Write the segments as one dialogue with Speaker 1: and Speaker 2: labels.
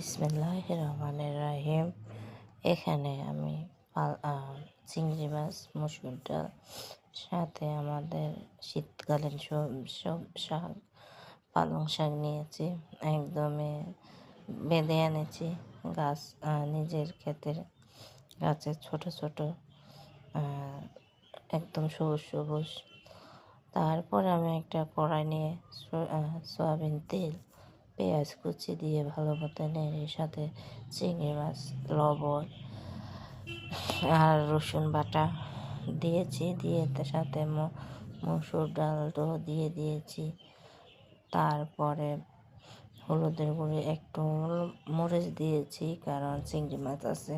Speaker 1: বিসমিল্লাহির রহমানির রহিম। এখানে আমি চিংড়ি মাছ, মসুর ডাল, সাথে আমাদের শীতকালীন সব শাক, পালং শাক নিয়েছি। একদমই বেঁধে এনেছি গাছ, নিজের ক্ষেতের গাছের ছোট ছোট, একদম সবুজ সবুজ। তারপর আমি একটা কড়াই নিয়ে সয়াবিন তেল, পেঁয়াজ কুচি দিয়ে ভালো মতো নেড়ে, সাথে চিংড়ি মাছ, লবণ আর রসুন বাটা দিয়েছি। দিয়ে তার সাথে মসুর ডালটাও দিয়ে দিয়েছি। তারপরে হলুদের গুঁড়ি, একটু মরিচ দিয়েছি, কারণ চিংড়ি মাছ আছে।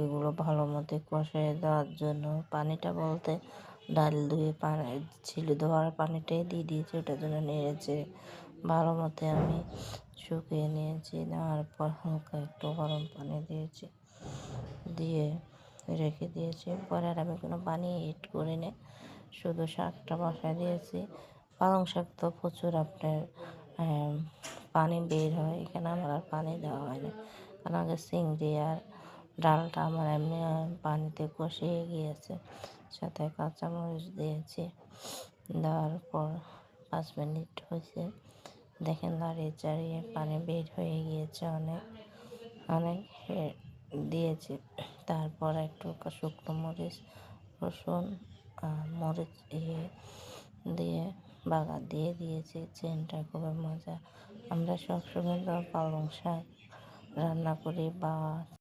Speaker 1: এগুলো ভালো মতো কষিয়ে দেওয়ার জন্য পানিটা বলতে ডাল ধুয়ে ছিল ধোয়ার পানিটাই দিয়ে দিয়েছি। ওটার জন্য নেড়েছে ভালো মতো আমি শুকিয়ে নিয়েছি। নেওয়ার পর হালকা একটু গরম পানি দিয়েছি, দিয়ে রেখে দিয়েছি। পরে আর আমি কোনো পানি এড করিনি, শুধু শাকটা বসায় দিয়েছি। পালং শাক তো প্রচুর আপনার পানি বের হয়, এখানে আমার আর পানি দেওয়া হয় না, কারণ আগে চিংড়ি আর ডালটা আমার এমনি পানিতে কষিয়ে গিয়েছে। সাথে কাঁচামরিচ দিয়েছি। দেওয়ার পর 5 মিনিট হয়েছে, দেখেন নাড়িয়ে চাড়িয়ে পানি বের হয়ে গিয়েছে অনেক অনেক দিয়েছি। তারপর একটু শুকনো মরিচ, রসুন, মরিচ দিয়ে বাগার দিয়ে দিয়েছি। চেনটা খুবই মজা। আমরা সবসময় পালং শাক রান্না করি বা